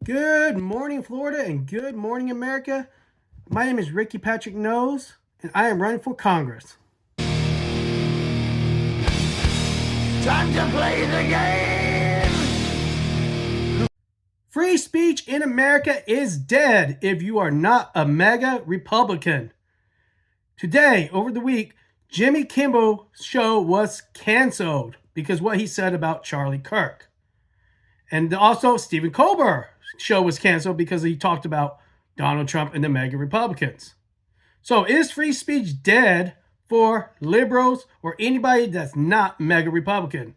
Good morning, Florida, and good morning, America. My name is Ricky Patrick Nose, and I am running for Congress. Time to play the game! Free speech in America is dead if you are not a MAGA Republican. Today, over the week, Jimmy Kimmel's show was canceled because what he said about Charlie Kirk. And also, Stephen Colbert's show was canceled because he talked about Donald Trump and the MAGA Republicans. So is free speech dead for liberals or anybody that's not MAGA Republican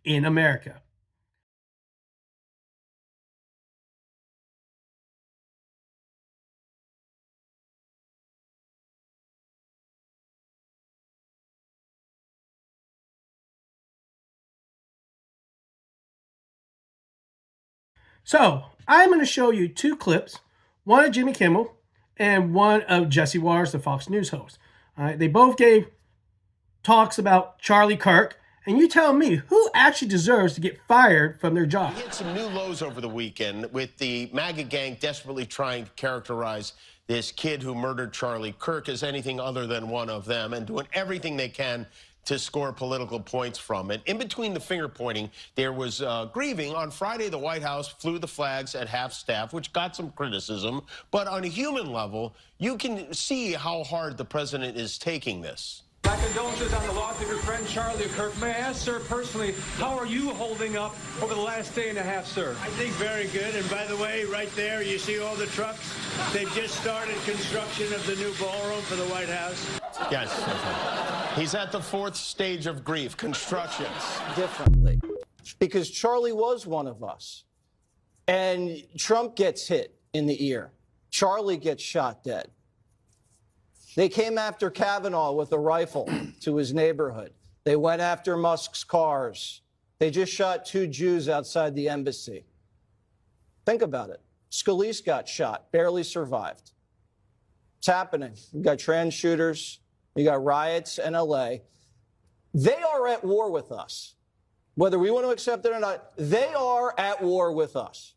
in America? So I'm going to show you two clips, one of Jimmy Kimmel and one of Jesse Waters, the Fox News host. They both gave talks about Charlie Kirk, and you tell me who actually deserves to get fired from their job. We hit some new lows over the weekend with the MAGA gang desperately trying to characterize this kid who murdered Charlie Kirk as anything other than one of them and doing everything they can to score political points from it. In between the finger pointing, there was grieving. On Friday, the White House flew the flags at half staff, which got some criticism. But on a human level, you can see how hard the president is taking this. My condolences on the loss of your friend Charlie Kirk. May I ask, sir, personally, how are you holding up over the last day and a half, sir? I think very good. And by the way, right there, you see all the trucks? They've just started construction of the new ballroom for the White House. Yes. He's at the fourth stage of grief, construction. Differently, because Charlie was one of us. And Trump gets hit in the ear. Charlie gets shot dead. They came after Kavanaugh with a rifle to his neighborhood. They went after Musk's cars. They just shot 2 Jews outside the embassy. Think about it. Scalise got shot, barely survived. It's happening. We've got trans shooters. We got riots in LA. They are at war with us. Whether we want to accept it or not, they are at war with us.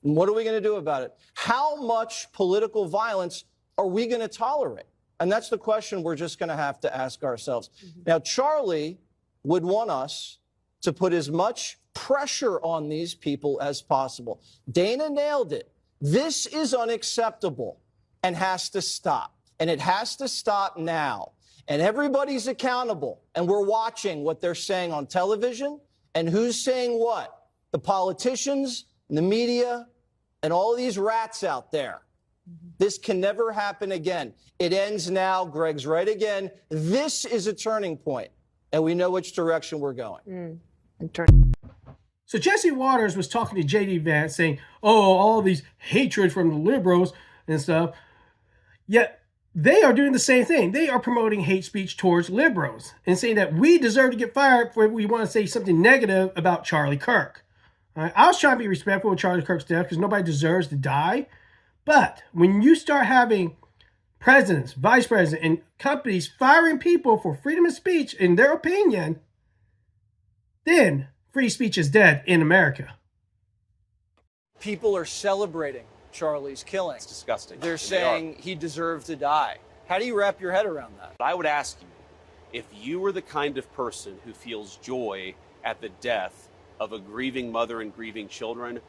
And what are we going to do about it? How much political violence are we going to tolerate? And that's the question we're just going to have to ask ourselves. Now, Charlie would want us to put as much pressure on these people as possible. Dana nailed it. This is unacceptable and has to stop. And it has to stop now. And everybody's accountable. And we're watching what they're saying on television and who's saying what. The politicians, and the media, and all these rats out there. This can never happen again. It ends now. Greg's right again. This is a turning point, and we know which direction we're going. So Jesse Waters was talking to J.D. Vance saying, all these hatred from the liberals and stuff. Yet they are doing the same thing. They are promoting hate speech towards liberals and saying that we deserve to get fired if we want to say something negative about Charlie Kirk. I was trying to be respectful of Charlie Kirk's death because nobody deserves to die. But when you start having presidents, vice presidents, and companies firing people for freedom of speech in their opinion, then free speech is dead in America. People are celebrating Charlie's killing. It's disgusting. They're saying he deserved to die. How do you wrap your head around that? I would ask you, if you were the kind of person who feels joy at the death of a grieving mother and grieving children,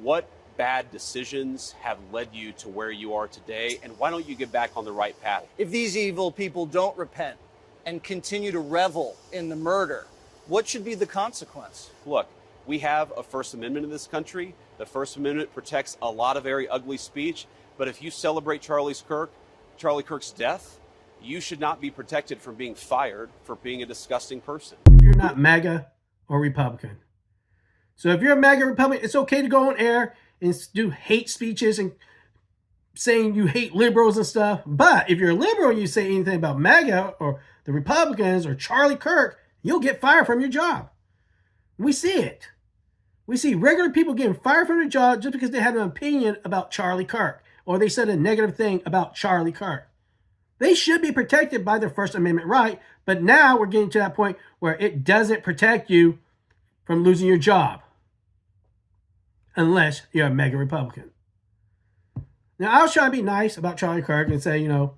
what bad decisions have led you to where you are today, and why don't you get back on the right path? If these evil people don't repent and continue to revel in the murder, what should be the consequence? Look, we have a First Amendment in this country. The First Amendment protects a lot of very ugly speech, but if you celebrate Charlie Kirk's death, you should not be protected from being fired for being a disgusting person. If you're not MAGA or Republican. So if you're a MAGA Republican, it's okay to go on air and do hate speeches and saying you hate liberals and stuff. But if you're a liberal and you say anything about MAGA or the Republicans or Charlie Kirk, you'll get fired from your job. We see it. We see regular people getting fired from their job just because they had an opinion about Charlie Kirk or they said a negative thing about Charlie Kirk. They should be protected by their First Amendment right, but now we're getting to that point where it doesn't protect you from losing your job. Unless you're a MAGA Republican. Now, I was trying to be nice about Charlie Kirk and say, no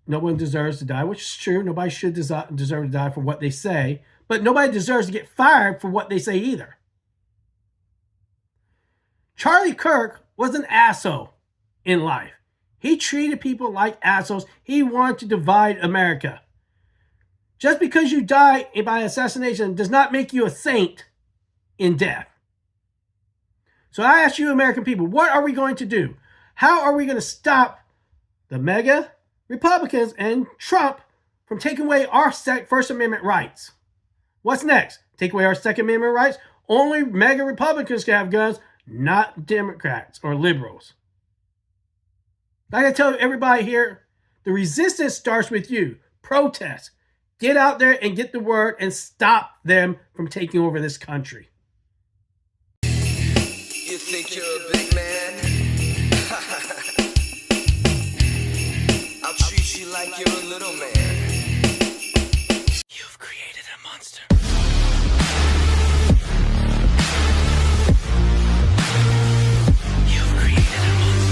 one deserves to die, which is true. Nobody should deserve to die for what they say, but nobody deserves to get fired for what they say either. Charlie Kirk was an asshole in life. He treated people like assholes. He wanted to divide America. Just because you die by assassination does not make you a saint in death. So I ask you, American people, what are we going to do? How are we going to stop the MAGA Republicans and Trump from taking away our First Amendment rights? What's next? Take away our Second Amendment rights? Only MAGA Republicans can have guns, not Democrats or liberals. Like I tell everybody here, the resistance starts with you. Protest. Get out there and get the word and stop them from taking over this country. You think you're a big man? I'll treat you like you're a little man.